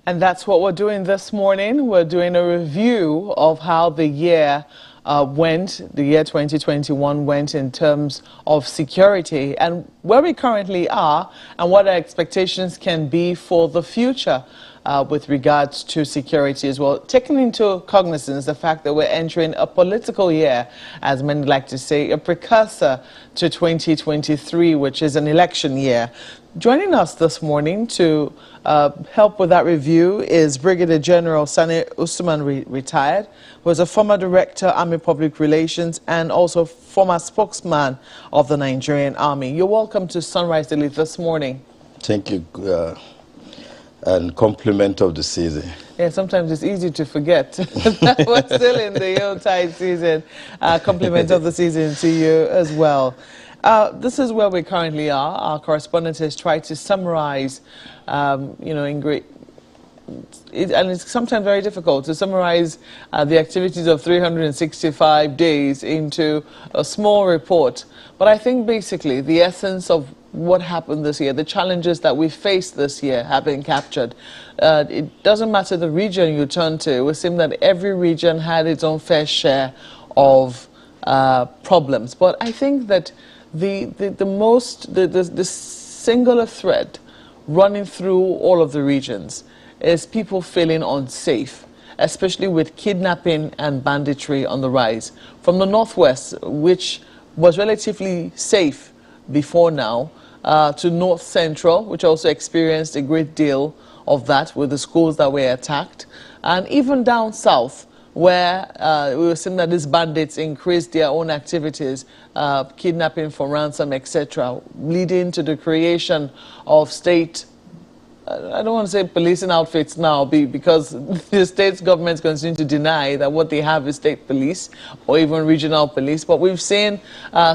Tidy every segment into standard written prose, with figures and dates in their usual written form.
And that's what we're doing this morning. We're doing a review of how the year the year 2021 went in terms of security and where we currently are and what our expectations can be for the future with regards to security as well. Taking into cognizance the fact that we're entering a political year, as many like to say, a precursor to 2023, which is an election year. Joining us this morning to help with that review is Brigadier General Sani Usman, retired, who is a former Director, Army Public Relations, and also former spokesman of the Nigerian Army. You're welcome to Sunrise Daily this morning. Thank you, and compliment of the season. Yeah, sometimes it's easy to forget that we're still in the Yuletide season. Compliment of the season to you as well. This is where we currently are. Our correspondent has tried to summarize, in great... and it's sometimes very difficult to summarize the activities of 365 days into a small report. But I think basically the essence of what happened this year, the challenges that we faced this year have been captured. It doesn't matter the region you turn to. It would seem that every region had its own fair share of problems. But I think that the singular thread running through all of the regions is people feeling unsafe, especially with kidnapping and banditry on the rise. From the northwest, which was relatively safe before now, to north central, which also experienced a great deal of that with the schools that were attacked, and even down south, where we were seeing that these bandits increased their own activities, kidnapping for ransom, etc., leading to the creation of state, I don't want to say policing outfits now, because the state's governments continue to deny that what they have is state police or even regional police. But we've seen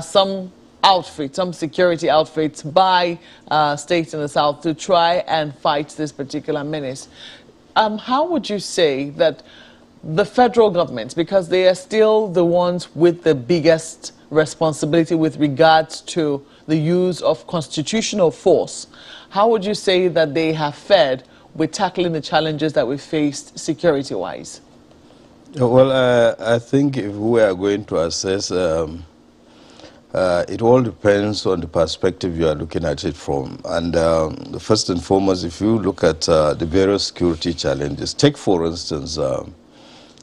some security outfits by states in the south to try and fight this particular menace. How would you say that the federal government, because they are still the ones with the biggest responsibility with regards to the use of constitutional force, how would you say that they have fared with tackling the challenges that we faced security-wise? Well, I think if we are going to assess, it all depends on the perspective you are looking at it from. And first and foremost, if you look at the various security challenges, take for instance,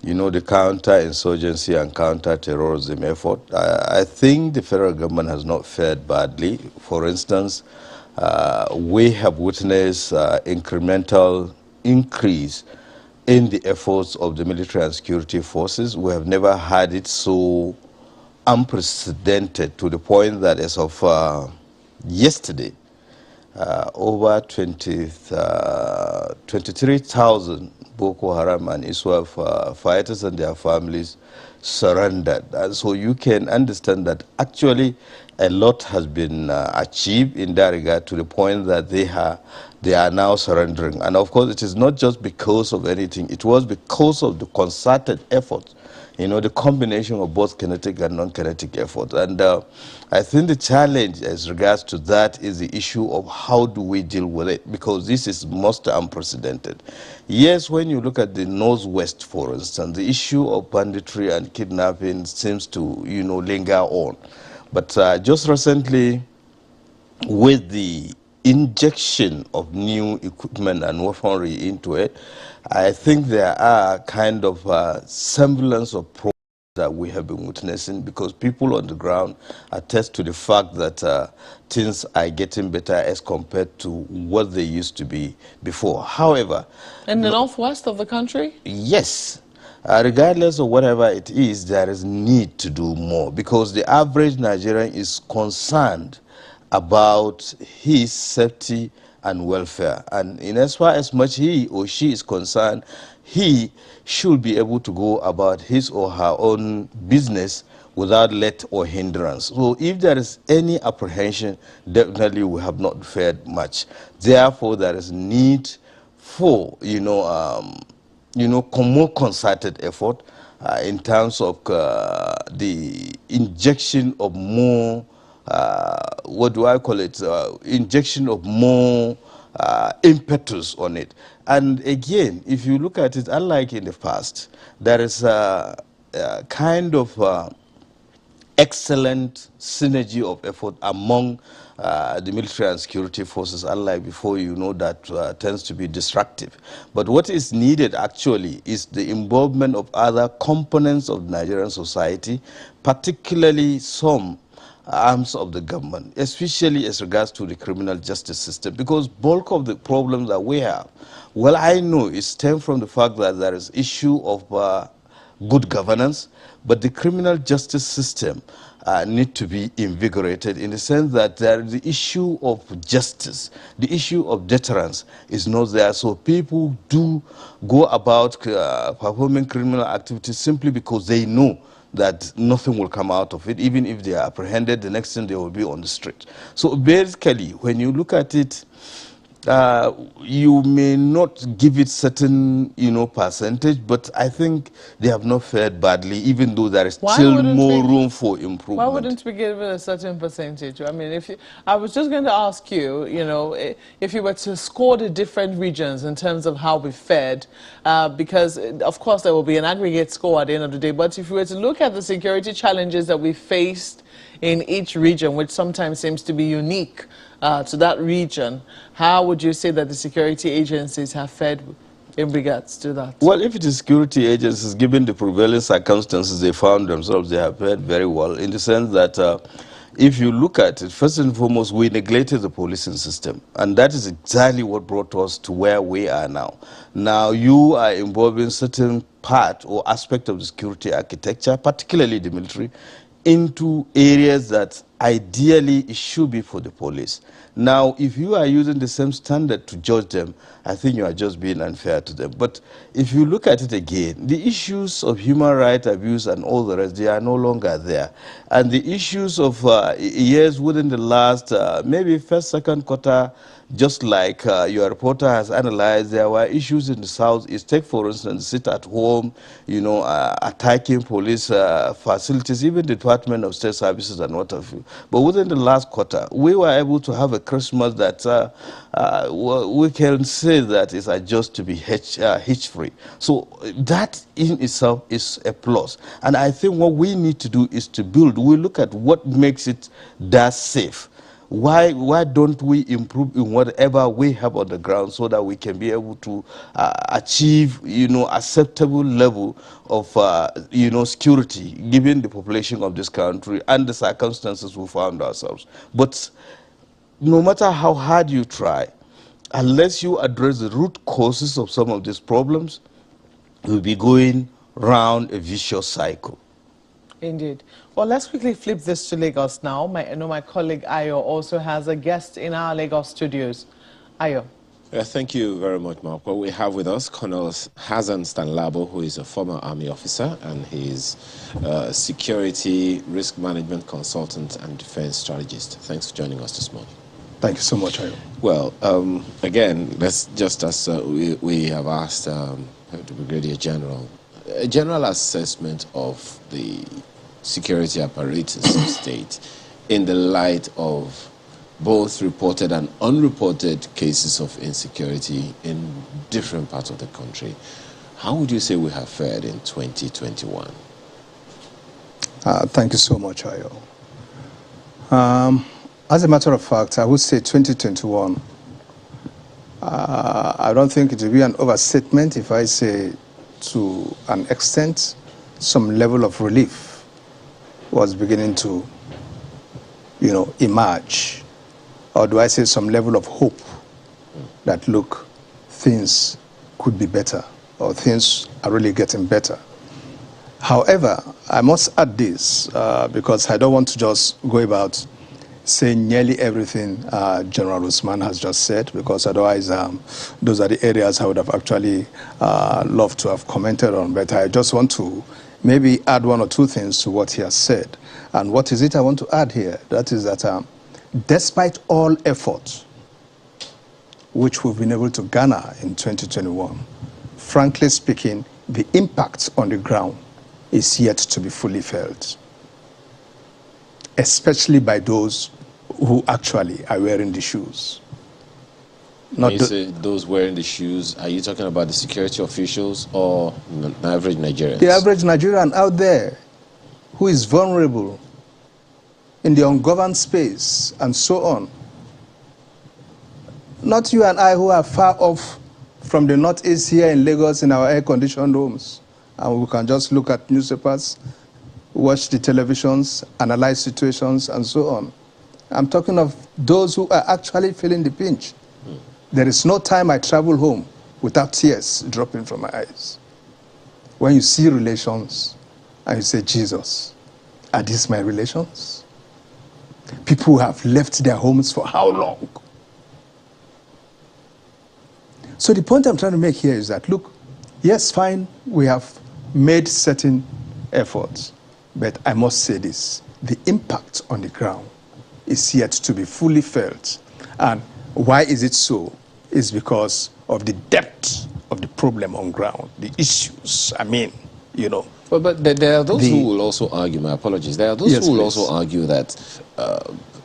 the counter-insurgency and counter-terrorism effort. I think the federal government has not fared badly. For instance, we have witnessed incremental increase in the efforts of the military and security forces. We have never had it so unprecedented to the point that as of yesterday, over 23,000 Boko Haram and ISWAP fighters and their families surrendered. And so you can understand that actually a lot has been achieved in that regard to the point that they are now surrendering. And of course, it is not just because of anything. It was because of the concerted effort, the combination of both kinetic and non-kinetic effort. And I think the challenge as regards to that is the issue of how do we deal with it, because this is most unprecedented. Yes, when you look at the northwest, for instance, the issue of banditry and kidnapping seems to, linger on. But just recently, with the injection of new equipment and weaponry into it, I think there are kind of semblance of progress that we have been witnessing, because people on the ground attest to the fact that things are getting better as compared to what they used to be before. However, in the northwest of the country? Yes. Regardless of whatever it is, there is need to do more, because the average Nigerian is concerned about his safety and welfare. And in as far as much he or she is concerned, he should be able to go about his or her own business without let or hindrance. So if there is any apprehension, definitely we have not fared much. Therefore, there is need for, more concerted effort in terms of the injection of more, injection of more impetus on it. And again, if you look at it, unlike in the past, there is a kind of excellent synergy of effort among the military and security forces, unlike before, that tends to be destructive. But what is needed actually is the involvement of other components of Nigerian society, particularly some arms of the government, especially as regards to the criminal justice system, because bulk of the problems that we have, well, I know it stems from the fact that there is issue of good governance, but the criminal justice system need to be invigorated in the sense that the issue of justice, the issue of deterrence is not there. So people do go about performing criminal activities simply because they know that nothing will come out of it. Even if they are apprehended, the next thing they will be on the street. So basically, when you look at it, you may not give it certain, percentage, but I think they have not fared badly, even though there is still more room for improvement. Why wouldn't we give it a certain percentage? I mean, I was just going to ask you, if you were to score the different regions in terms of how we fared, because of course there will be an aggregate score at the end of the day, but if you were to look at the security challenges that we faced in each region, which sometimes seems to be unique to that region, how would you say that the security agencies have fared in regards to that? Well, if it is security agencies, given the prevailing circumstances they found themselves, they have fared very well, in the sense that if you look at it, first and foremost, we neglected the policing system. And that is exactly what brought us to where we are now. Now, you are involving certain part or aspect of the security architecture, particularly the military, into areas that ideally it should be for the police. Now, if you are using the same standard to judge them, I think you are just being unfair to them. But if you look at it again, the issues of human rights abuse and all the rest, they are no longer there. And the issues of years within the last, maybe first, second quarter, just like your reporter has analyzed, there were issues in the southeast. Take, for instance, sit at home, attacking police facilities, even the Department of State Services and what have you. But within the last quarter, we were able to have a Christmas that we can say that is adjust to be hitch-free. So that in itself is a plus. And I think what we need to do is to build. We look at what makes it that safe. Why don't we improve in whatever we have on the ground so that we can be able to achieve, acceptable level of, security given the population of this country and the circumstances we found ourselves. But no matter how hard you try, unless you address the root causes of some of these problems, you'll be going round a vicious cycle. Indeed. Well, let's quickly flip this to Lagos now. I know my colleague Ayo also has a guest in our Lagos studios. Ayo. Thank you very much, Mark. Well, we have with us Colonel Hassan Stanlabo, who is a former Army officer, and he's a security risk management consultant and defense strategist. Thanks for joining us this morning. Thank you so much, Ayo. Well, again, let's just as we have asked the Brigadier General, a general assessment of the security apparatus of state in the light of both reported and unreported cases of insecurity in different parts of the country. How would you say we have fared in 2021? Thank you so much, Ayo. As a matter of fact, I would say 2021, I don't think it will be an overstatement if I say to an extent some level of relief was beginning to, emerge. Or do I say some level of hope that, look, things could be better or things are really getting better. However, I must add this because I don't want to just go about saying nearly everything General Usman has just said, because otherwise those are the areas I would have actually loved to have commented on. But I just want to maybe add one or two things to what he has said. And what is it I want to add here? That is that despite all efforts which we've been able to garner in 2021, frankly speaking, the impact on the ground is yet to be fully felt, especially by those who actually are wearing the shoes. When you say those wearing the shoes, are you talking about the security officials or the average Nigerian? The average Nigerian out there who is vulnerable in the ungoverned space and so on. Not you and I who are far off from the northeast here in Lagos in our air-conditioned homes. And we can just look at newspapers, watch the televisions, analyze situations, and so on. I'm talking of those who are actually feeling the pinch. There is no time I travel home without tears dropping from my eyes. When you see relations and you say, Jesus, are these my relations? People who have left their homes for how long? So the point I'm trying to make here is that, look, yes, fine, we have made certain efforts, but I must say this, the impact on the ground is yet to be fully felt. And why is it so? It's because of the depth of the problem on ground, the issues, I mean, you know. But there are those who will also argue, my apologies, there are those who will also argue that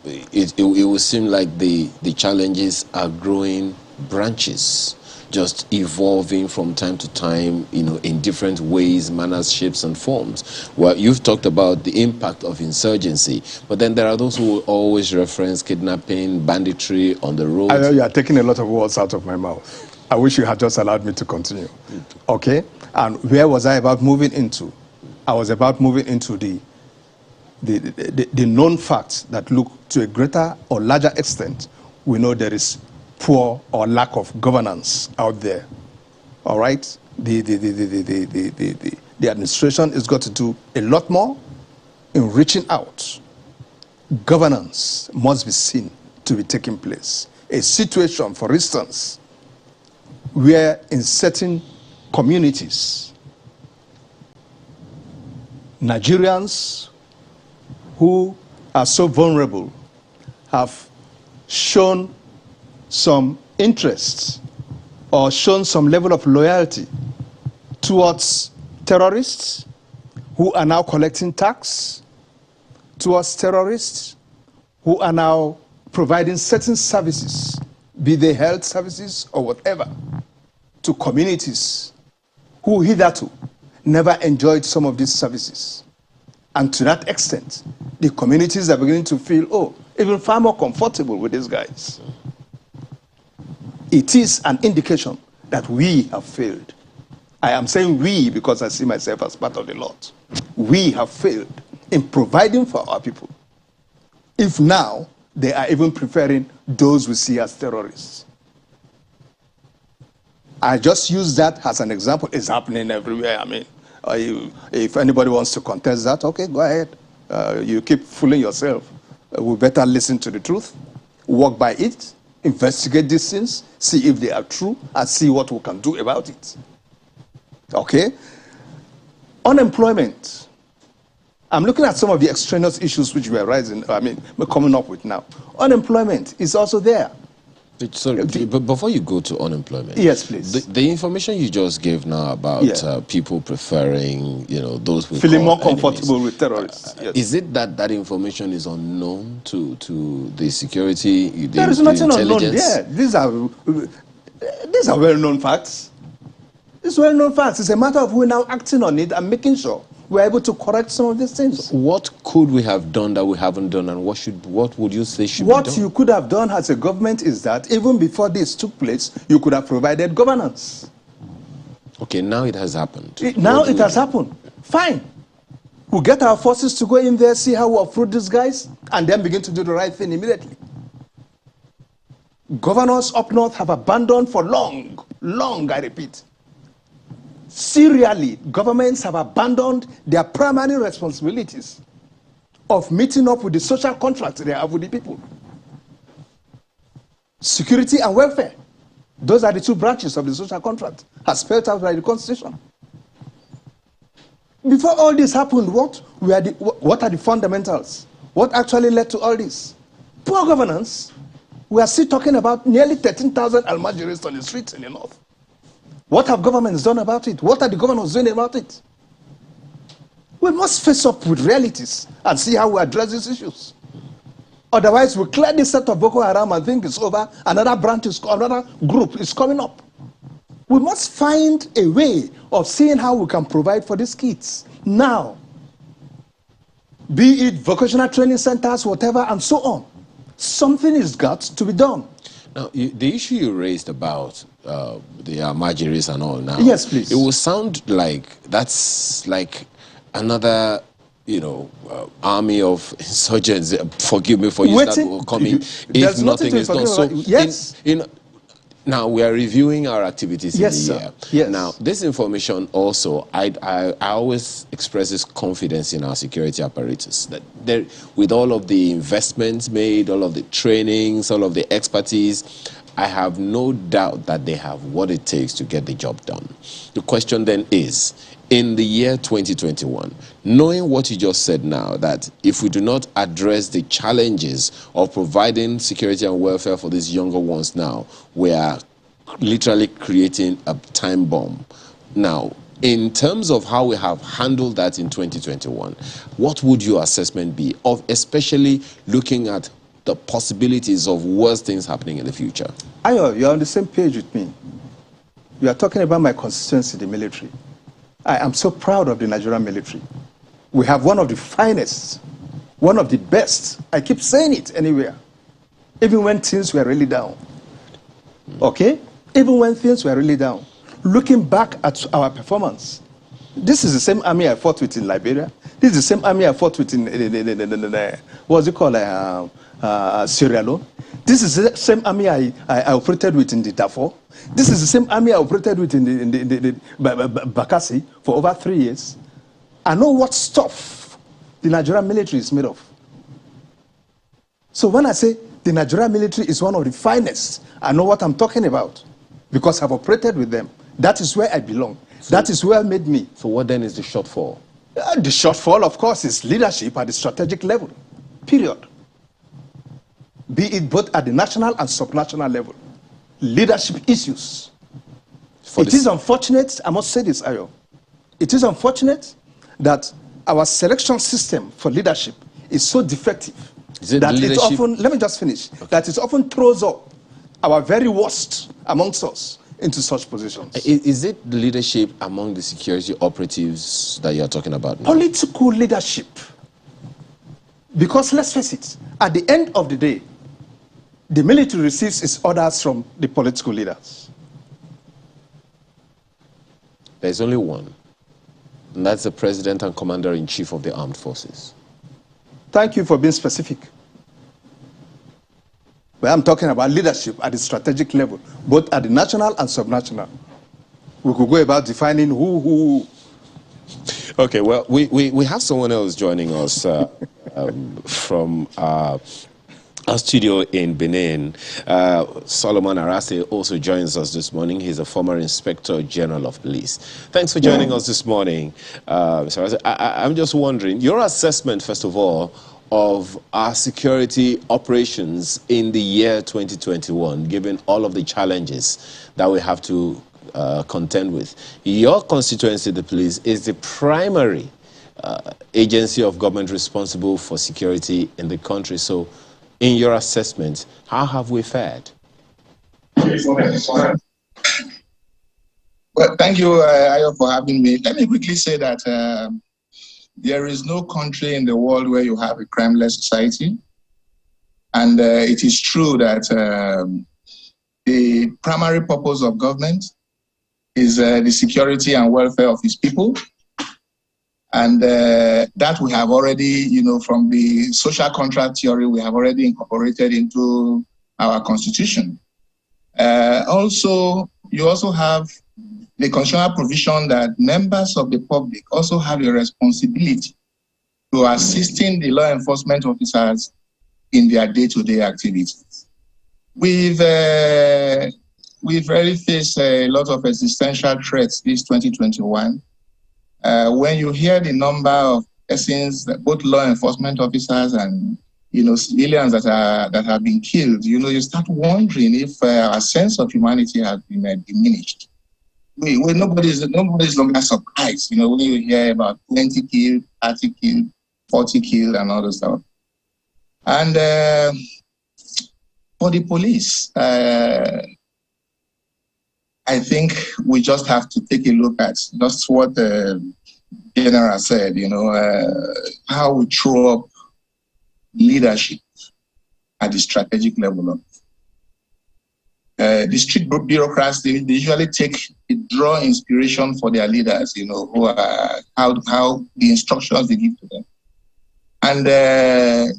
it will seem like the challenges are growing branches, just evolving from time to time, you know, in different ways, manners, shapes, and forms. Well, you've talked about the impact of insurgency, but then there are those who will always reference kidnapping, banditry on the road. I know you are taking a lot of words out of my mouth. I wish you had just allowed me to continue. Okay? And where was I about moving into? I was about moving into the known facts that, look, to a greater or larger extent, we know there is poor or lack of governance out there. All right? The administration has got to do a lot more in reaching out. Governance must be seen to be taking place. A situation, for instance, where in certain communities, Nigerians who are so vulnerable have shown some interest or shown some level of loyalty towards terrorists who are now collecting tax, towards terrorists who are now providing certain services, be they health services or whatever, to communities who hitherto never enjoyed some of these services. And to that extent, the communities are beginning to feel, oh, even far more comfortable with these guys. It is an indication that we have failed. I am saying we because I see myself as part of the lot. We have failed in providing for our people. If now they are even preferring those we see as terrorists. I just use that as an example. It's happening everywhere. I mean, if anybody wants to contest that, okay, go ahead. You keep fooling yourself. We better listen to the truth, walk by it, investigate these things, see if they are true, and see what we can do about it. Okay? Unemployment. I'm looking at some of the extraneous issues which we're coming up with now. Unemployment is also there. Sorry, but before you go to unemployment, yes, please. The information you just gave now about people preferring, you know, those we feeling call more comfortable with terrorists. Yes. Is it that information is unknown to the security? There is nothing unknown. Yeah, these are well-known facts. These well-known facts. It's a matter of we're now acting on it and making sure we're able to correct some of these things. So what could we have done that we haven't done, and what would you say should be done? What you could have done as a government is that even before this took place, you could have provided governance. Okay, now it has happened. Now it has happened. Fine. We'll get our forces to go in there, see how we uproot these guys, and then begin to do the right thing immediately. Governors up north have abandoned for long, I repeat. Serially, governments have abandoned their primary responsibilities of meeting up with the social contract they have with the people. Security and welfare. Those are the two branches of the social contract, as spelled out by the Constitution. Before all this happened, what are the fundamentals? What actually led to all this? Poor governance. We are still talking about nearly 13,000 Almajiris on the streets in the north. What have governments done about it? What are the governors doing about it? We must face up with realities and see how we address these issues. Otherwise, we clear this set of Boko Haram and think it's over. Another group is coming up. We must find a way of seeing how we can provide for these kids now. Be it vocational training centers, whatever, and so on. Something has got to be done. Now, the issue you raised about the Almajiris and all now. Yes, please. It will sound like that's like another, army of insurgents. Forgive me for using that word coming. If nothing is done. So, yes. Now we are reviewing our activities in the year. Yes. Now, this information also, I always express this confidence in our security apparatus that there, with all of the investments made, all of the trainings, all of the expertise, I have no doubt that they have what it takes to get the job done. The question then is, in the year 2021, knowing what you just said now, that if we do not address the challenges of providing security and welfare for these younger ones now, we are literally creating a time bomb. Now, in terms of how we have handled that in 2021, what would your assessment be of especially looking at the possibilities of worse things happening in the future? Ayo, you're on the same page with me. You are talking about my constituency, the military. I am so proud of the Nigerian military. We have one of the finest, one of the best. I keep saying it anywhere. Even when things were really down. Okay? Even when things were really down. Looking back at our performance, this is the same army I fought with in Liberia. This is the same army I fought with in what's it called? Sierra Leone. This is the same army I operated with in the Darfur. This is the same army I operated with in the Bakassi for over 3 years. I know what stuff the Nigerian military is made of. So when I say the Nigerian military is one of the finest, I know what I'm talking about because I've operated with them. That is where I belong. So, that is where made me. So what then is the shortfall? The shortfall, of course, is leadership at the strategic level, period. Be it both at the national and subnational level. Leadership issues. It is unfortunate, I must say this, Ayo. It is unfortunate that our selection system for leadership is so defective that it often, let me just finish, okay, that it often throws up our very worst amongst us into such positions. Is it the leadership among the security operatives that you're talking about now? Political leadership. Because let's face it, at the end of the day, the military receives its orders from the political leaders. There's only one, and that's the President and Commander-in-Chief of the Armed Forces. Thank you for being specific. But I'm talking about leadership at the strategic level, both at the national and subnational. We could go about defining who. Okay, well, we have someone else joining us from our studio in Benin. Solomon Arase also joins us this morning. He's a former Inspector General of Police. Thanks for joining us this morning. Mr. Arase, I'm just wondering, your assessment, first of all, of our security operations in the year 2021, given all of the challenges that we have to contend with. Your constituency, the police, is the primary agency of government responsible for security in the country. So, in your assessment, how have we fared? Well, thank you, Ayo, for having me. Let me quickly say that there is no country in the world where you have a crimeless society. And it is true that the primary purpose of government is the security and welfare of its people. And that we have already, from the social contract theory, we have already incorporated into our constitution. Also, you also have the constitutional provision that members of the public also have a responsibility to assisting the law enforcement officers in their day-to-day activities. We've really faced a lot of existential threats this 2021. When you hear the number of persons, both law enforcement officers and civilians that have been killed, you start wondering if our sense of humanity has been diminished. Nobody's longer surprised, when you hear about 20 killed, 30 killed, 40 killed, and all those stuff. And for the police, I think we just have to take a look at just what the general said, how we throw up leadership at the strategic level. The strict bureaucrats, they usually draw inspiration for their leaders, who are how the instructions they give to them. And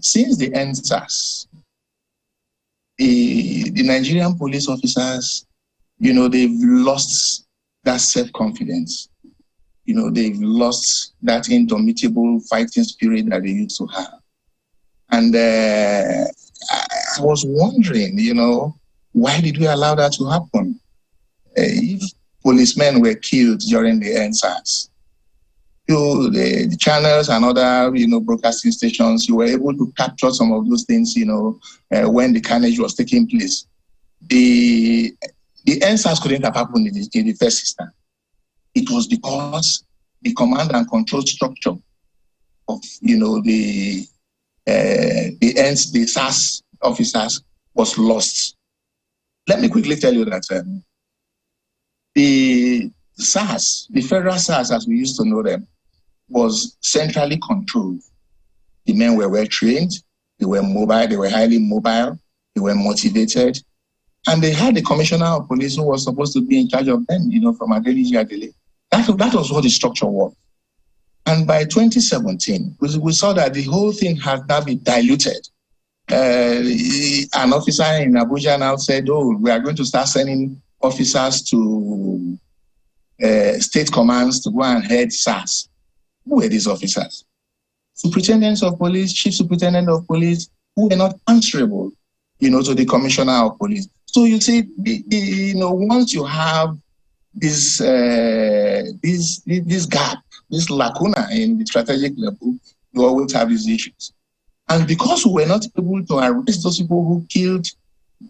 since the NSAS, the Nigerian police officers, they've lost that self-confidence. They've lost that indomitable fighting spirit that they used to have. And I was wondering, why did we allow that to happen? If policemen were killed during the NSAS, the channels and other, broadcasting stations, you were able to capture some of those things, when the carnage was taking place. The NSAS couldn't have happened in the first instance. It was because the command and control structure of, the SAS officers was lost. Let me quickly tell you that the SAS, the federal SAS as we used to know them, was centrally controlled. The men were well trained, they were mobile, they were highly mobile, they were motivated, and they had the commissioner of police who was supposed to be in charge of them, from Adeliji Adele. That was what the structure was. And by 2017, we saw that the whole thing had now been diluted. An officer in Abuja now said, we are going to start sending officers to state commands to go and head SAS. Who were these officers? Superintendents of police, chief superintendent of police, who were not answerable, to the commissioner of police. So you see, once you have this gap, this lacuna in the strategic level, you always have these issues. And because we were not able to arrest those people who killed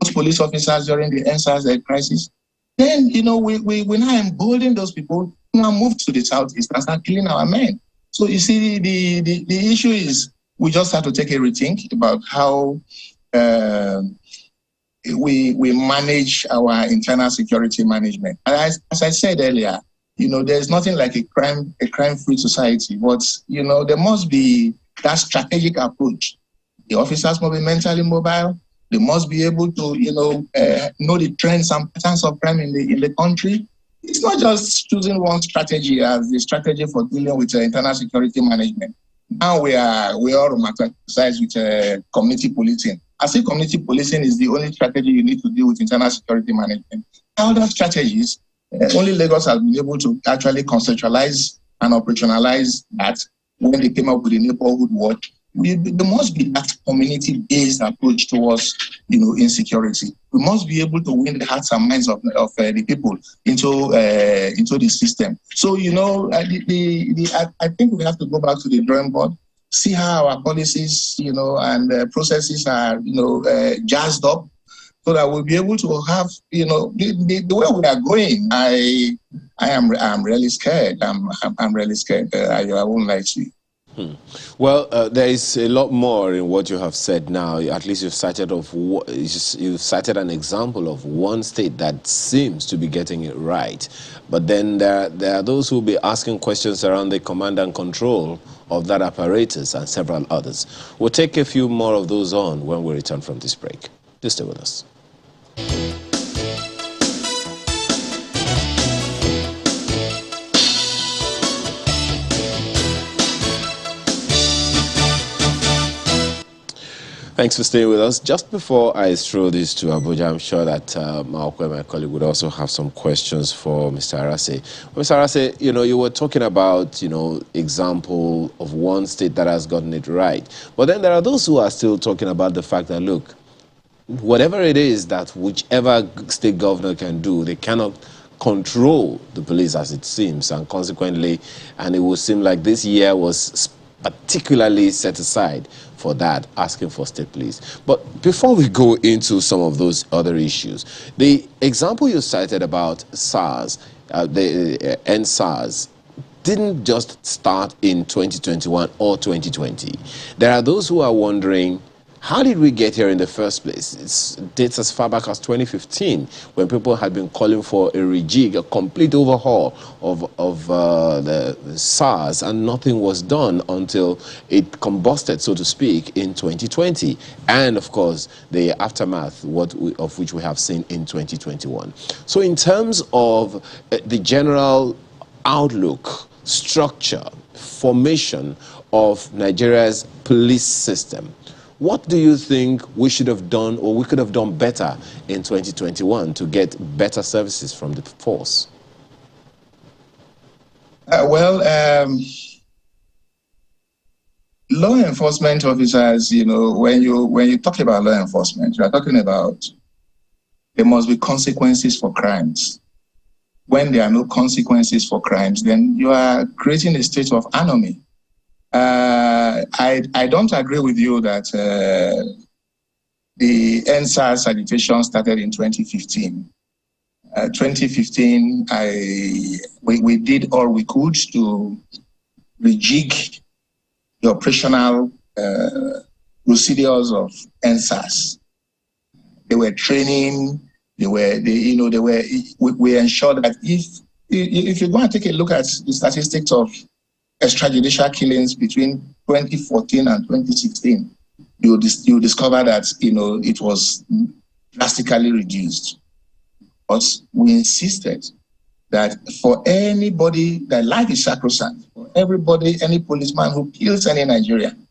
those police officers during the NSAS crisis, then, we now embolden those people who now move to the southeast and start killing our men. So you see, the issue is we just have to take a rethink about how we manage our internal security management. As I said earlier, there's nothing like a crime-free society, but, there must be that strategic approach. The officers must be mentally mobile. They must be able to, know the trends and patterns of crime in the country. It's not just choosing one strategy as the strategy for dealing with internal security management. Now we all romanticized with community policing. I say community policing is the only strategy you need to deal with internal security management. Other strategies, only Lagos has been able to actually conceptualize and operationalize that when they came up with the neighborhood watch. There must be that community-based approach towards, insecurity. We must be able to win the hearts and minds of the people into the system. So, I think we have to go back to the drawing board, see how our policies, and processes are, jazzed up, so that we'll be able to have, the way we are going. I'm really scared. I'm really scared. I won't lie to you. Well, there is a lot more in what you have said now. At least you've cited an example of one state that seems to be getting it right. But then there are those who will be asking questions around the command and control of that apparatus and several others. We'll take a few more of those on when we return from this break. Please stay with us. Thanks for staying with us. Just before I throw this to Abuja, I'm sure that Malcolm, my colleague, would also have some questions for Mr. Arase. Mr. Arase, you were talking about, example of one state that has gotten it right. But then there are those who are still talking about the fact that, look, whatever it is that whichever state governor can do, they cannot control the police as it seems. And consequently, and it would seem like this year was particularly set aside for that, asking for state police. But before we go into some of those other issues, the example you cited about SARS, the NSARS, didn't just start in 2021 or 2020. There are those who are wondering How did we get here in the first place? It dates as far back as 2015, when people had been calling for a rejig, a complete overhaul of the SARS, and nothing was done until it combusted, so to speak, in 2020. And of course, the aftermath of which we have seen in 2021. So in terms of the general outlook, structure, formation of Nigeria's police system, what do you think we should have done, or we could have done better in 2021 to get better services from the force? Law enforcement officers, when you talk about law enforcement, you are talking about there must be consequences for crimes. When there are no consequences for crimes, then you are creating a state of anarchy. I don't agree with you that the NSAS Sanitation started in 2015. 2015, we did all we could to rejig the operational procedures of NSAS. They were training. We ensured that if you go and take a look at the statistics of extrajudicial killings between 2014 and 2016, you discover that it was drastically reduced. But we insisted that for anybody, that life is sacrosanct. For everybody, any policeman who kills any Nigerian,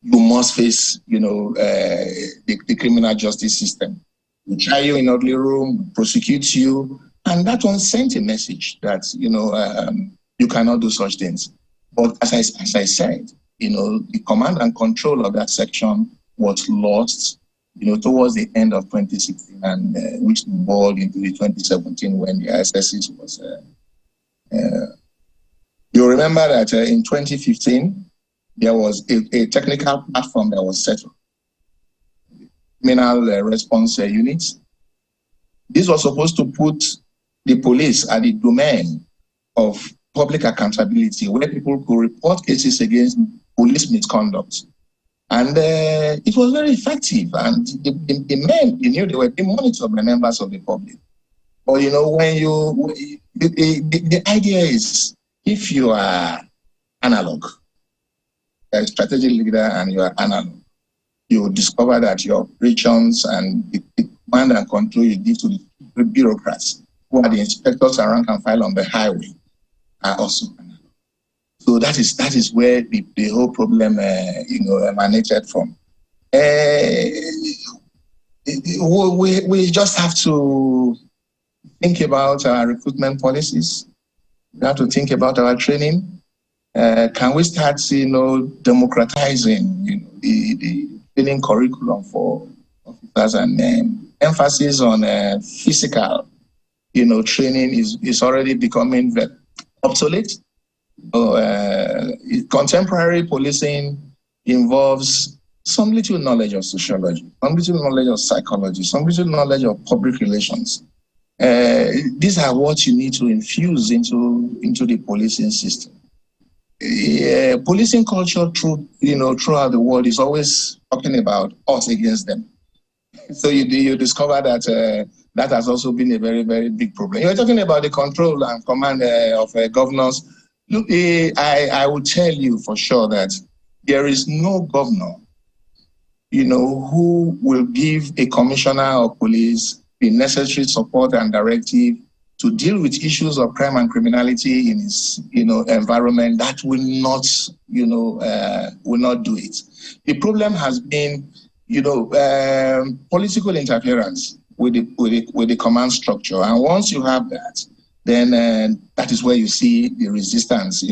you must face the criminal justice system. We try you in ugly room, prosecute you, and that one sent a message that you cannot do such things. But as I said, the command and control of that section was lost, towards the end of 2016, and which evolved into the 2017 when the ISSs was. You remember that in 2015 there was a technical platform that was set up. Criminal response units. This was supposed to put the police at the domain of public accountability, where people could report cases against police misconduct. And it was very effective. And the men, they were being monitored by members of the public. But, the idea is, if you are analog, a strategic leader and you are analog, you discover that your operations and the command and control you give to the bureaucrats, who are the inspectors and rank and file on the highway, are also analog. So that is where the whole problem emanated from. We just have to think about our recruitment policies. We have to think about our training. Can we start, democratizing, the training curriculum for officers, and emphasis on physical, training is already becoming obsolete. Contemporary policing involves some little knowledge of sociology, some little knowledge of psychology, some little knowledge of public relations. These are what you need to infuse into the policing system. Policing culture throughout the world is always talking about us against them. So you discover that that has also been a very, very big problem. You're talking about the control and command of governors. Look, I will tell you for sure that there is no governor, who will give a commissioner of police the necessary support and directive to deal with issues of crime and criminality in his, environment that will not do it. The problem has been, political interference with the command structure, and once you have that, then that is where you see the resistance,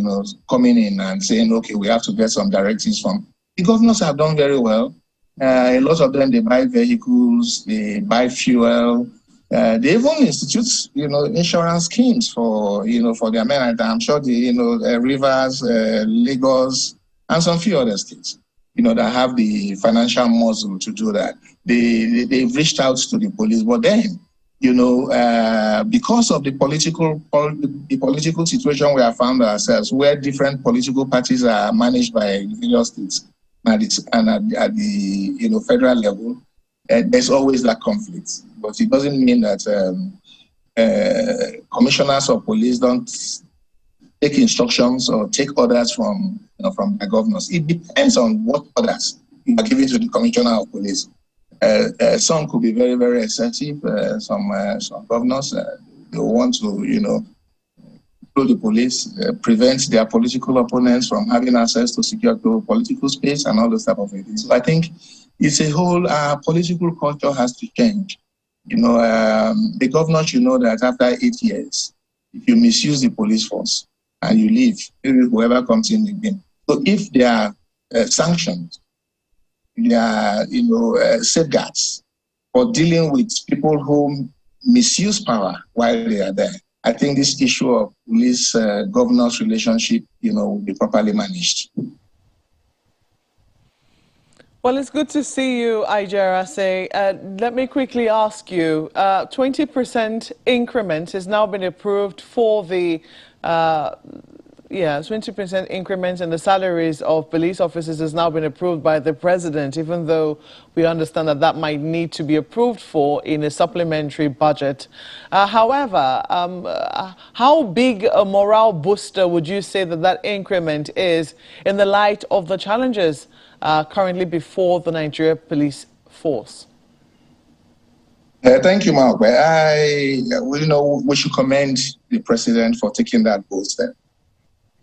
coming in and saying, okay, we have to get some directives from. The governors have done very well. A lot of them, they buy vehicles, they buy fuel. They even institute, insurance schemes for their men. I'm sure the, Rivers, Lagos, and some few other states, that have the financial muscle to do that. They've reached out to the police, but then, because of the political situation we have found ourselves, where different political parties are managed by various states, at the federal level, there's always that conflict. But it doesn't mean that commissioners of police don't take instructions or take orders from the governors. It depends on what orders you are giving to the commissioner of police. Some could be very, very excessive. Some governors they want to, through the police, prevent their political opponents from having access to secure political space and all those type of things. So I think it's a whole political culture has to change. The governor should know that after 8 years, if you misuse the police force and you leave, whoever comes in again. So if there are sanctions, there are safeguards for dealing with people who misuse power while they are there, I think this issue of police governors relationship, will be properly managed. Well, it's good to see you, Ijerase. Let me quickly ask you, 20% increment has now been approved for the 20% increment in the salaries of police officers has now been approved by the president, even though we understand that might need to be approved for in a supplementary budget. However, how big a morale booster would you say that increment is in the light of the challenges currently before the Nigeria police force? Thank you, Mark. We should commend the president for taking that bold step.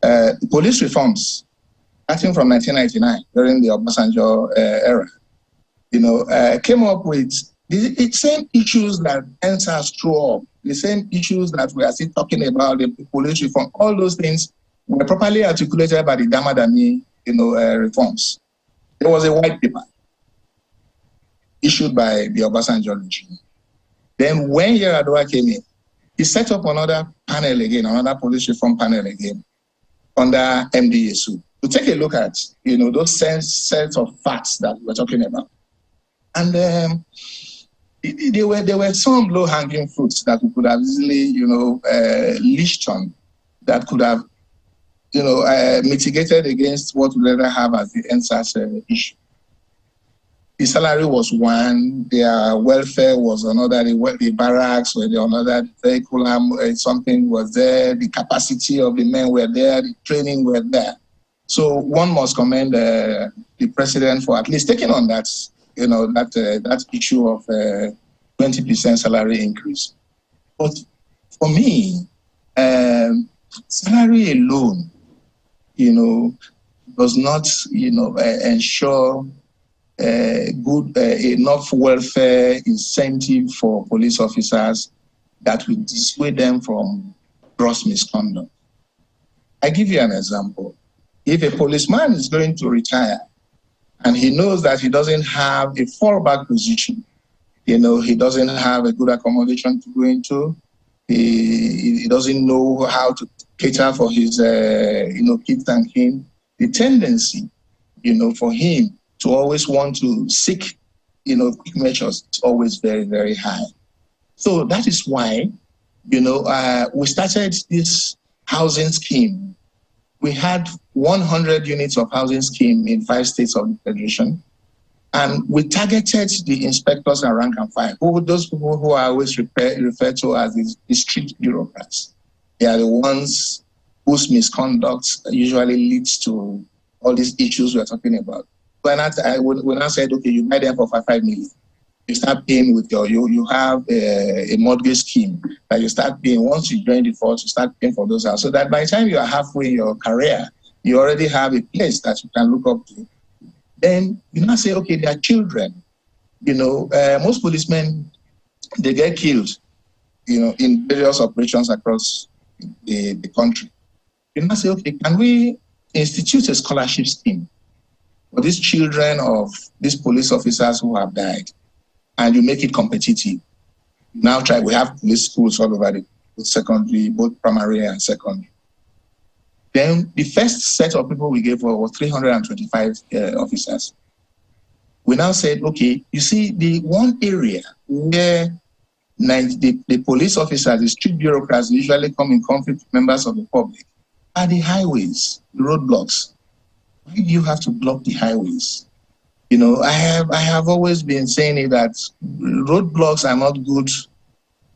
The police reforms, starting from 1999, during the Obasanjo era, came up with the same issues that NSAS threw up, the same issues that we are still talking about, the police reform. All those things were properly articulated by the Damadami, reforms. There was a white paper issued by the Obasanjo regime. Then when Yar'Adua came in, he set up another panel again, another police reform panel again, under MDSU, to take a look at, those sets of facts that we're talking about. And there were some low-hanging fruits that we could have easily, leashed on, that could have, mitigated against what we later have as the NSAS issue. The salary was one, their welfare was another, the barracks were another, the vehicle something was there, the capacity of the men were there, the training were there. So one must commend the president for at least taking on that, that issue of 20% salary increase. But for me, salary alone, does not, ensure good enough welfare incentive for police officers that will dissuade them from gross misconduct. I give you an example. If a policeman is going to retire and he knows that he doesn't have a fallback position, he doesn't have a good accommodation to go into, he doesn't know how to cater for his kids and kin, the tendency for him to always want to seek, quick measures is always very, very high. So that is why, we started this housing scheme. We had 100 units of housing scheme in 5 states of the Federation. And we targeted the inspectors and rank and file, those people who are always referred to as the street bureaucrats. They are the ones whose misconduct usually leads to all these issues we're talking about. When I said, okay, you buy them for 5 million, you start paying with you have a mortgage scheme that you start paying. Once you join the force, you start paying for those houses. So that by the time you are halfway in your career, you already have a place that you can look up to. Then you now say, okay, they are children. Most policemen, they get killed, in various operations across the country. You now say, okay, can we institute a scholarship scheme for these children of these police officers who have died, and you make it competitive? Now we have police schools all over both secondary, both primary and secondary. Then the first set of people we gave was 325 officers. We now said, okay, you see, the one area where the police officers, the street bureaucrats usually come in conflict with members of the public are the highways, the roadblocks. Why do you have to block the highways? You know, I have always been saying it that roadblocks are not good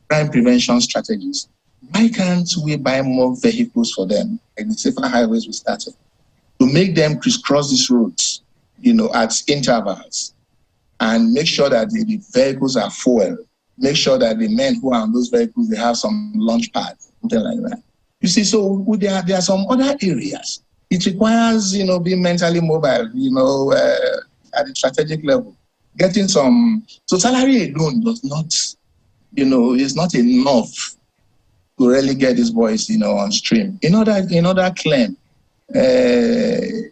crime prevention strategies. Why can't we buy more vehicles for them, like the safer highways we started, to make them crisscross these roads, you know, at intervals, and make sure that the vehicles are full, make sure that the men who are on those vehicles, they have some launch pad, something like that. You see, so there are some other areas. It requires, you know, being mentally mobile, you know, at the strategic level. Getting some, so salary alone does not, you know, is not enough to really get these boys, you know, on stream. In other claim, the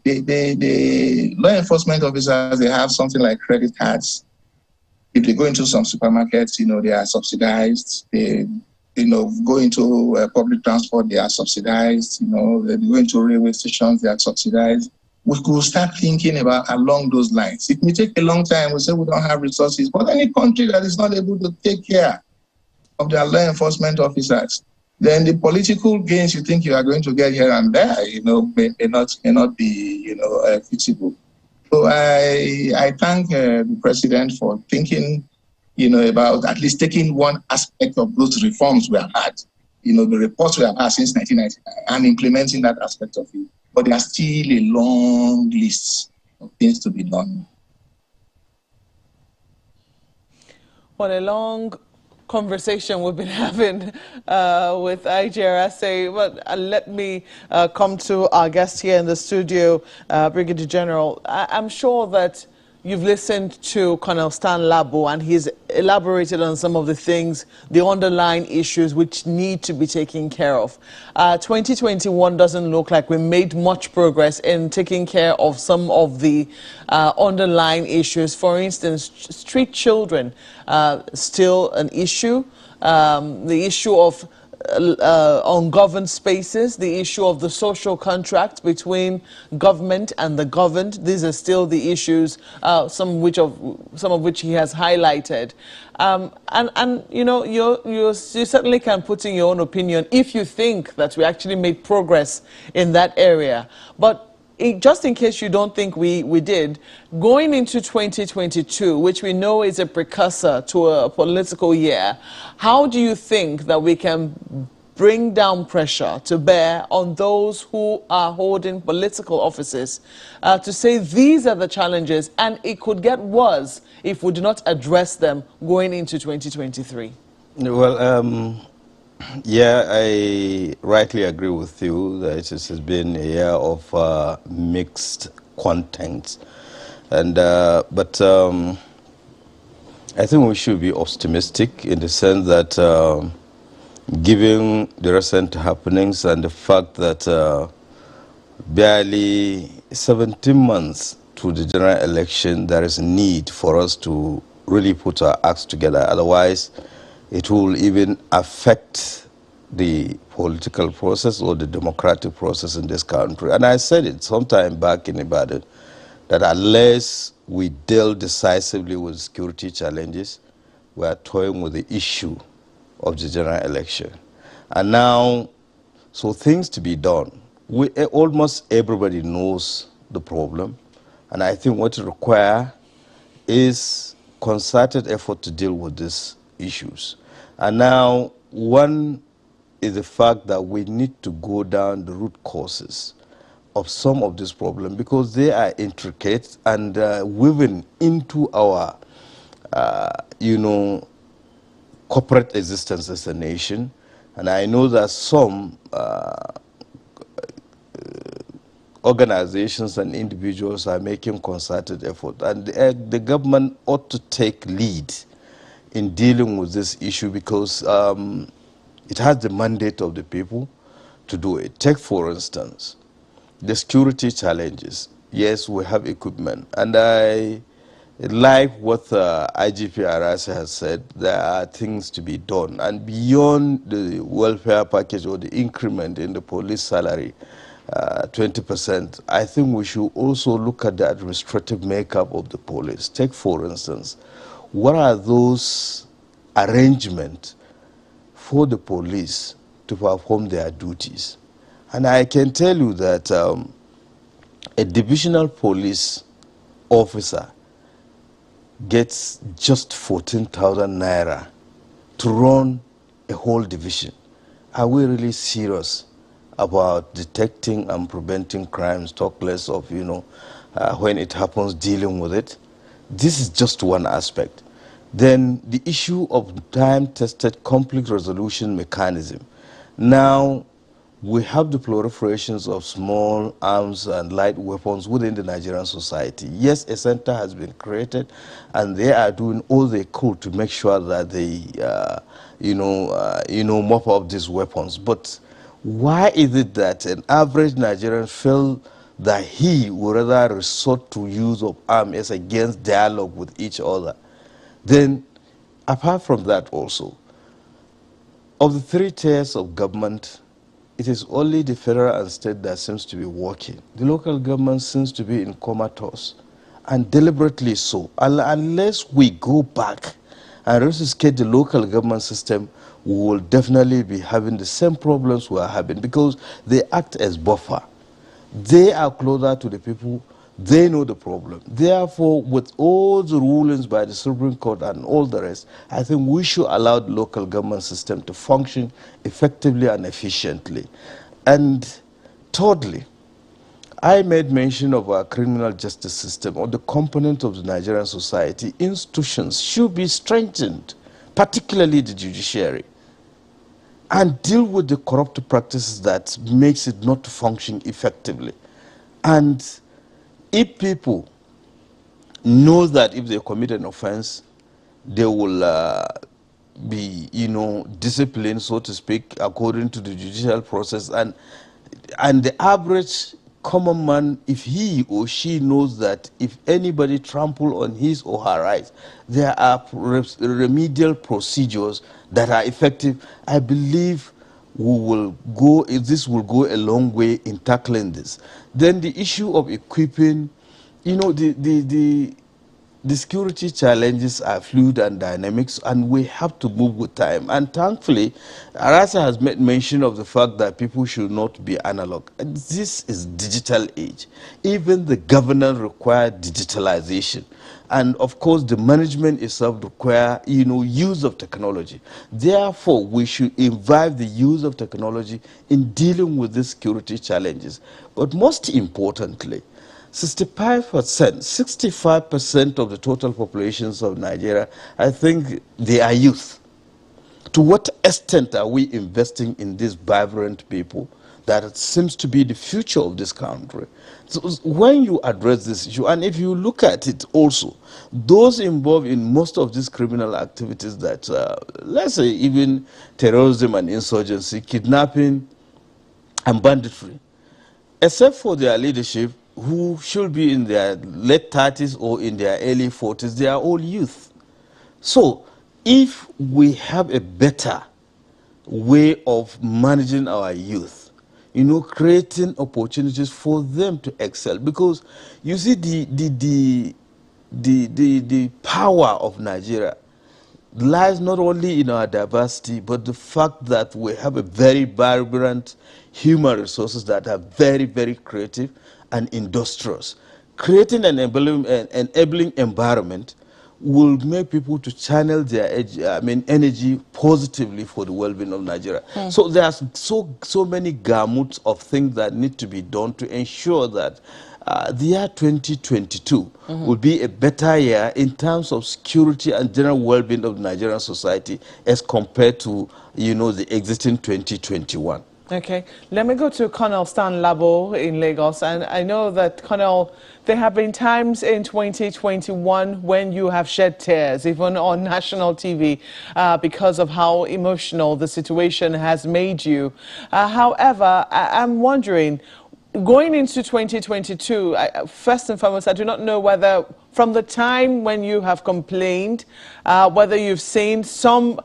law enforcement officers, they have something like credit cards. If they go into some supermarkets, you know, they are subsidized. They, you know, go into public transport, they are subsidized. You know, they go into railway stations, they are subsidized. We could start thinking about along those lines. It may take a long time. We say we don't have resources, but any country that is not able to take care of their law enforcement officers, then the political gains you think you are going to get here and there, you know, may not be, you know, feasible. So I thank the president for thinking, you know, about at least taking one aspect of those reforms we have had, you know, the reports we have had since 1999, and implementing that aspect of it. But there are still a long list of things to be done. What a long conversation we've been having with IGRSA. But let me come to our guest here in the studio, Brigadier General. I'm sure that you've listened to Colonel Stan Labo, and he's elaborated on some of the things, the underlying issues which need to be taken care of. 2021 doesn't look like we made much progress in taking care of some of the underlying issues. For instance, street children, still an issue. The issue of ungoverned spaces, the issue of the social contract between government and the governed. These are still the issues, some of which he has highlighted. And you know, you certainly can put in your own opinion if you think that we actually made progress in that area. But just in case you don't think we did, going into 2022, which we know is a precursor to a political year, how do you think that we can bring down pressure to bear on those who are holding political offices to say these are the challenges, and it could get worse if we do not address them going into 2023? Well, yeah, I rightly agree with you that it has been a year of mixed contents, and but I think we should be optimistic in the sense that, given the recent happenings and the fact that barely 17 months to the general election, there is a need for us to really put our acts together. Otherwise, it will even affect the political process or the democratic process in this country. And I said it sometime back in Ibadan, that unless we deal decisively with security challenges, we are toying with the issue of the general election. And now, so things to be done. Almost everybody knows the problem, and I think what it requires is concerted effort to deal with these issues. And now, one is the fact that we need to go down the root causes of some of this problem, because they are intricate and woven into our, you know, corporate existence as a nation. And I know that some organizations and individuals are making concerted effort, and the government ought to take lead in dealing with this issue, because it has the mandate of the people to do it. Take, for instance, the security challenges. Yes, we have equipment, and I like what IGP Arasa has said. There are things to be done, and beyond the welfare package or the increment in the police salary, 20%, I think we should also look at the administrative makeup of the police. Take, for instance, what are those arrangements for the police to perform their duties? And I can tell you that a divisional police officer gets just 14,000 naira to run a whole division, are we really serious about detecting and preventing crimes, talk less of, when it happens, dealing with it? This is just one aspect. Then the issue of time-tested conflict resolution mechanism. Now, we have the proliferations of small arms and light weapons within the Nigerian society. Yes, a center has been created, and they are doing all they could to make sure that they, mop up these weapons. But why is it that an average Nigerian feel that he would rather resort to use of arms against dialogue with each other? Then, apart from that also, of the 3 tiers of government, it is only the federal and state that seems to be working. The local government seems to be in comatose, and deliberately so. Unless we go back and rescale the local government system, we will definitely be having the same problems we are having, because they act as buffer. They are closer to the people. They know the problem. Therefore, with all the rulings by the Supreme Court and all the rest, I think we should allow the local government system to function effectively and efficiently. And thirdly, I made mention of our criminal justice system, or the component of the Nigerian society. Institutions should be strengthened, particularly the judiciary, and deal with the corrupt practices that makes it not to function effectively. And if people know that if they commit an offense, they will be, disciplined, so to speak, according to the judicial process, and the average common man, if he or she knows that if anybody trample on his or her rights, there are remedial procedures that are effective, I believe this will go a long way in tackling this. Then the issue of equipping, the security challenges are fluid and dynamics, and we have to move with time. And thankfully, Arasa has made mention of the fact that people should not be analog. This is digital age. Even the governance requires digitalization. And of course, the management itself requires, use of technology. Therefore, we should invite the use of technology in dealing with these security challenges. But most importantly, 65% of the total populations of Nigeria, I think they are youth. To what extent are we investing in these vibrant people that seems to be the future of this country? So when you address this issue, and if you look at it also, those involved in most of these criminal activities that, let's say even terrorism and insurgency, kidnapping and banditry, except for their leadership, who should be in their late 30s or in their early 40s, they are all youth. So if we have a better way of managing our youth, creating opportunities for them to excel, because you see the power of Nigeria lies not only in our diversity, but the fact that we have a very vibrant human resources that are very, very creative and industrious. Creating an enabling environment will make people to channel their energy positively for the well-being of Nigeria. So there's so many gamuts of things that need to be done to ensure that the year 2022 will be a better year in terms of security and general well-being of the Nigerian society as compared to, the existing 2021. Okay, let me go to Colonel Stan Labo in Lagos. And I know that, Colonel, there have been times in 2021 when you have shed tears, even on national TV, because of how emotional the situation has made you. However, I'm wondering, going into 2022, first and foremost, I do not know whether from the time when you have complained, whether you've seen some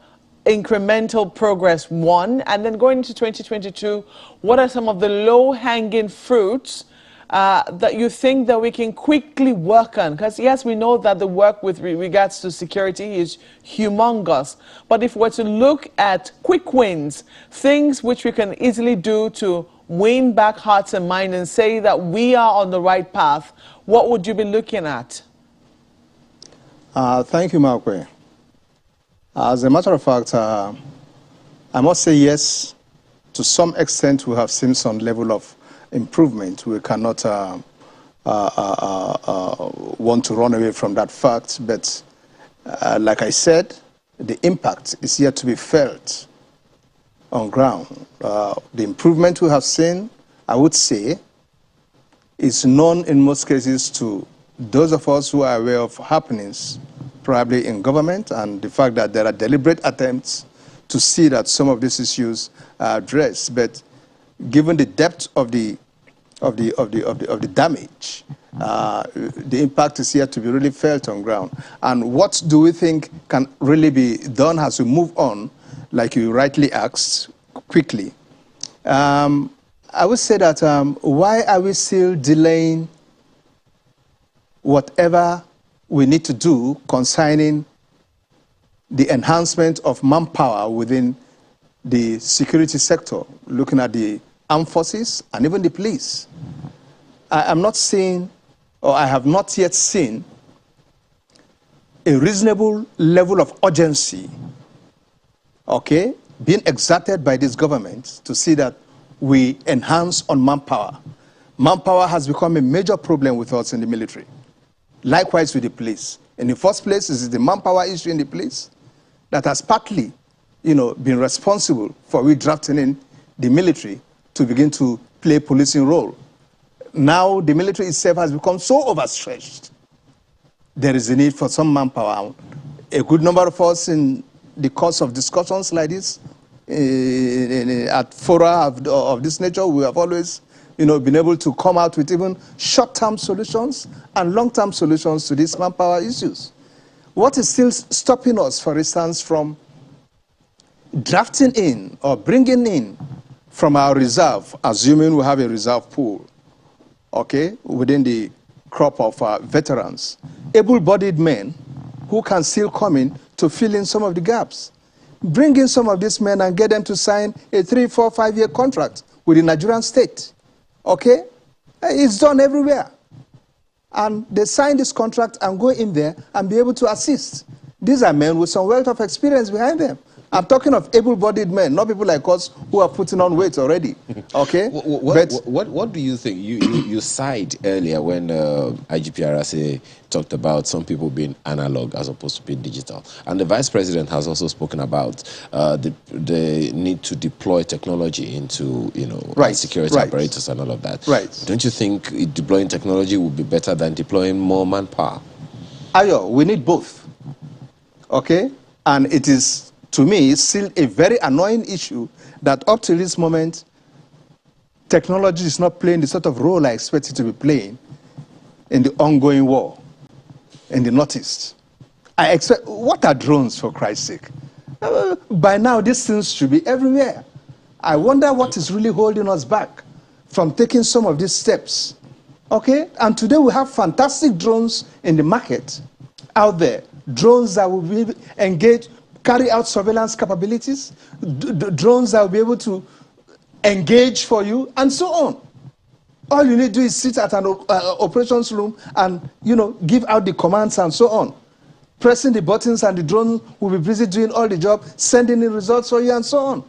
incremental progress, one, and then going into 2022, what are some of the low-hanging fruits that you think that we can quickly work on? Because yes, we know that the work with regards to security is humongous, but if we're to look at quick wins, things which we can easily do to weighing back hearts and minds and say that we are on the right path, what would you be looking at? Thank you, Markwe. As a matter of fact, I must say yes. To some extent, we have seen some level of improvement. We cannot want to run away from that fact, but like I said, the impact is yet to be felt on ground. The improvement we have seen, I would say, is known in most cases to those of us who are aware of happenings, probably in government, and the fact that there are deliberate attempts to see that some of these issues are addressed. But given the depth of the damage, the impact is yet to be really felt on ground. And what do we think can really be done as we move on, like you rightly asked, quickly? I would say that why are we still delaying whatever we need to do concerning the enhancement of manpower within the security sector, looking at the armed forces and even the police? I am not seeing, or I have not yet seen, a reasonable level of urgency, okay, being exerted by this government to see that we enhance on manpower. Manpower has become a major problem with us in the military. Likewise with the police. In the first place, is the manpower issue in the police that has partly, been responsible for we drafting in the military to begin to play a policing role. Now the military itself has become so overstretched. There is a need for some manpower. A good number of us in the course of discussions like this, at fora of this nature, we have always been able to come out with even short-term solutions and long-term solutions to these manpower issues. What is still stopping us, for instance, from drafting in or bringing in from our reserve, assuming we have a reserve pool, okay, within the crop of veterans, able-bodied men who can still come in to fill in some of the gaps? Bring in some of these men and get them to sign a 3, 4, 5-year contract with the Nigerian state. Okay? It's done everywhere. And they sign this contract and go in there and be able to assist. These are men with some wealth of experience behind them. I'm talking of able-bodied men, not people like us who are putting on weight already. Okay? What do you think? You sighed earlier when IGPRSA talked about some people being analog as opposed to being digital. And the Vice President has also spoken about the need to deploy technology into security apparatus and all of that. Right. Don't you think deploying technology would be better than deploying more manpower? Ayo, we need both. Okay? And it is, to me, still a very annoying issue that up to this moment, technology is not playing the sort of role I expect it to be playing in the ongoing war in the Northeast. I expect, what are drones, for Christ's sake? By now, these things should be everywhere. I wonder what is really holding us back from taking some of these steps. Okay? And today we have fantastic drones in the market out there. Drones that will be engaged, carry out surveillance capabilities, drones that will be able to engage for you, and so on. All you need to do is sit at an operations room and, give out the commands and so on. Pressing the buttons and the drone will be busy doing all the job, sending in results for you and so on.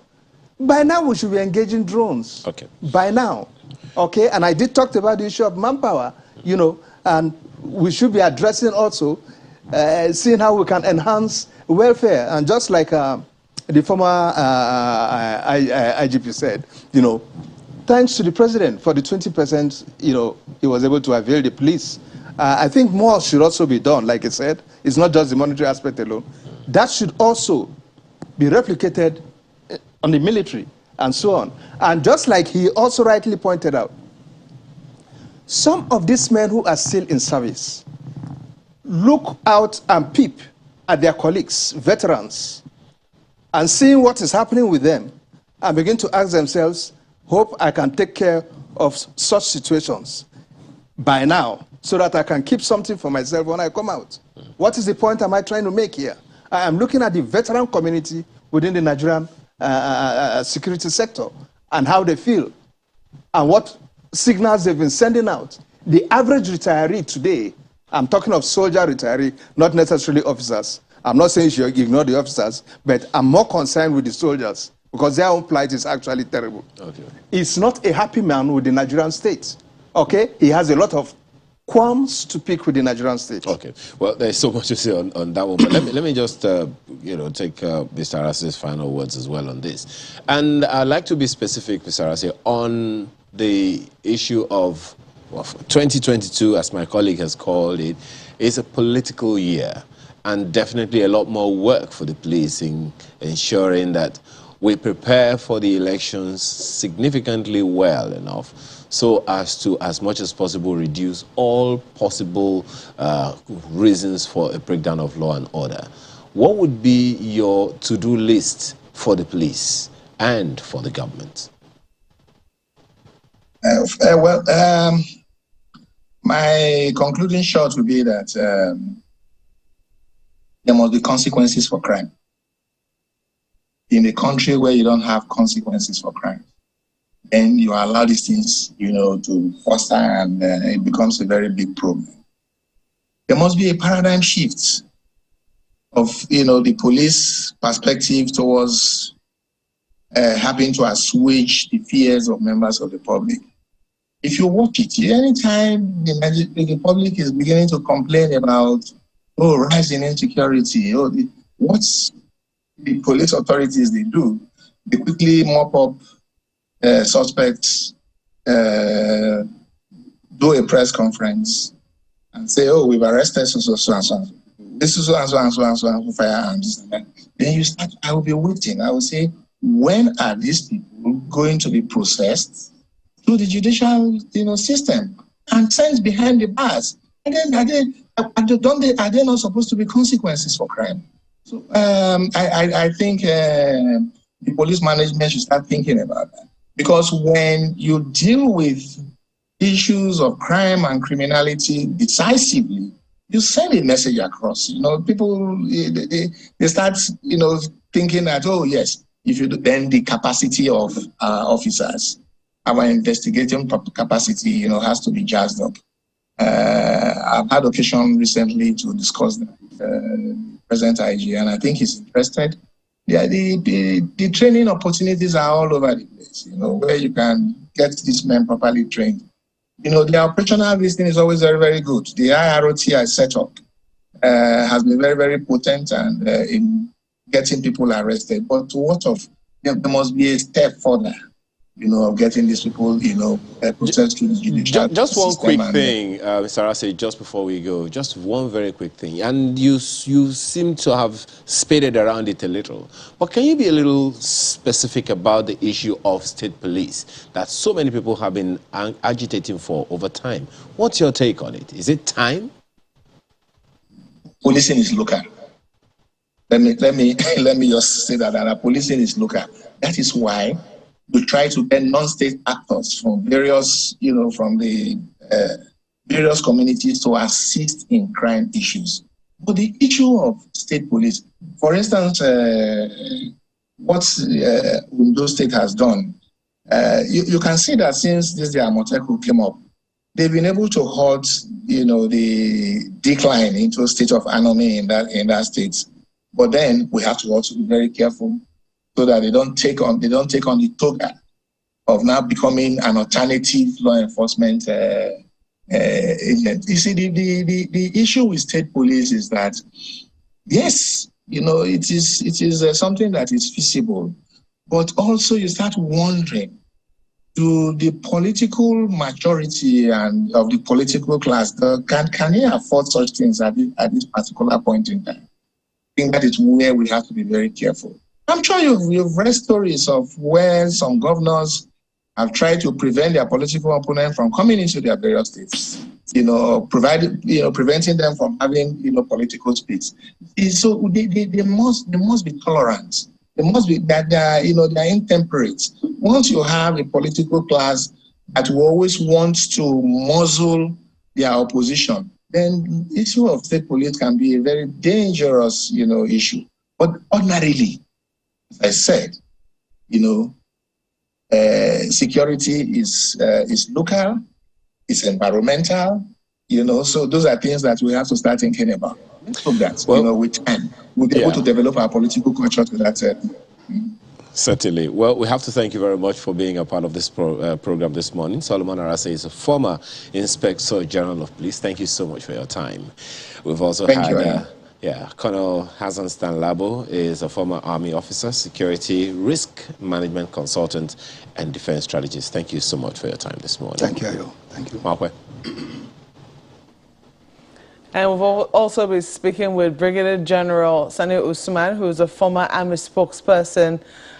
By now, we should be engaging drones. Okay. By now. Okay, and I did talk about the issue of manpower, and we should be addressing also, seeing how we can enhance welfare. And just like the former IGP said, thanks to the president for the 20%, he was able to avail the police. I think more should also be done. Like I said, it's not just the monetary aspect alone. That should also be replicated on the military and so on. And just like he also rightly pointed out, some of these men who are still in service look out and peep at their colleagues, veterans, and seeing what is happening with them, and begin to ask themselves, hope I can take care of such situations by now, so that I can keep something for myself when I come out. What is the point am I trying to make here? I am looking at the veteran community within the Nigerian security sector and how they feel. and what signals they've been sending out, the average retiree today, I'm talking of soldier retiree, not necessarily officers. I'm not saying you should ignore the officers, but I'm more concerned with the soldiers because their own plight is actually terrible. Okay. He's not a happy man with the Nigerian state. Okay? He has a lot of qualms to pick with the Nigerian state. Okay. Well, there's so much to say on that one, but let me just take Mr. Arase's final words as well on this. And I'd like to be specific, Mr. Arase, on the issue of 2022, as my colleague has called it, is a political year, and definitely a lot more work for the police in ensuring that we prepare for the elections significantly well enough so as to, as much as possible, reduce all possible reasons for a breakdown of law and order. What would be your to-do list for the police and for the government? My concluding shot would be that there must be consequences for crime. In a country where you don't have consequences for crime, and you allow these things, to foster, and it becomes a very big problem. There must be a paradigm shift of, the police perspective towards having to assuage the fears of members of the public. If you watch it, anytime the public is beginning to complain about, rising insecurity, what's the police authorities they do? They quickly mop up suspects, do a press conference, and say, we've arrested so and so. This is so and so firearms. Then you start, I will be waiting. I will say, when are these people going to be processed through the judicial system and sent behind the bars? And then are they not supposed to be consequences for crime? So I think the police management should start thinking about that. Because when you deal with issues of crime and criminality decisively, you send a message across. People, they start, thinking that, yes, if you do, then the capacity of officers, our investigating capacity, has to be jazzed up. I've had occasion recently to discuss that with President IG, and I think he's interested. The training opportunities are all over the place, where you can get these men properly trained. The operational listing is always very, very good. The IROT I set up has been very, very potent and in getting people arrested. But there must be a step further, of getting these people, processed through the judicial Just one system. quick thing, Mr. Arase, just before we go, just one very quick thing. And you seem to have spaded around it a little. But can you be a little specific about the issue of state police that so many people have been agitating for over time? What's your take on it? Is it time? Policing is local. Let me just say that policing is local. That is why we try to get non-state actors from various, from the various communities to assist in crime issues. But the issue of state police, for instance, what Ondo State has done, you can see that since this Amoteku came up, they've been able to halt, the decline into a state of anomy in that state. But then we have to also be very careful so that they don't take on the toga of now becoming an alternative law enforcement agent. You see, the issue with state police is that, yes, it is something that is feasible, but also you start wondering, do the political majority and of the political class, can they afford such things at this particular point in time? I think that is where we have to be very careful. I'm sure you've read stories of where some governors have tried to prevent their political opponent from coming into their various states, preventing them from having, political space. So they must be tolerant. They must be that they're intemperate. Once you have a political class that will always want to muzzle their opposition, then the issue of state police can be a very dangerous, issue. But ordinarily, as I said, security is local, it's environmental, so those are things that we have to start thinking about. Let's hope that, with time, we'll be able to develop our political culture to that end. Certainly. Well, we have to thank you very much for being a part of this program this morning. Solomon Arase is a former Inspector General of Police. Thank you so much for your time. We've also had Colonel Hassan Stanlabo is a former Army officer, security risk management consultant, and defense strategist. Thank you so much for your time this morning. Thank you, Ayo. Thank you. Markwe. And we've also been speaking with Brigadier General Sani Usman, who is a former Army spokesperson.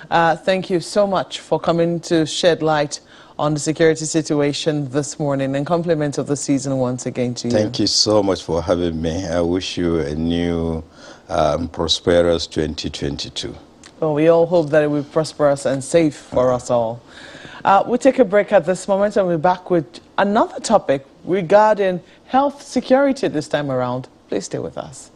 Thank you so much for coming to shed light on the security situation this morning, and compliment of the season once again to you. Thank you so much for having me. I wish you a new prosperous 2022. Well, we all hope that it will be prosperous and safe for us all. We'll take a break at this moment and we'll be back with another topic regarding health security this time around. Please stay with us.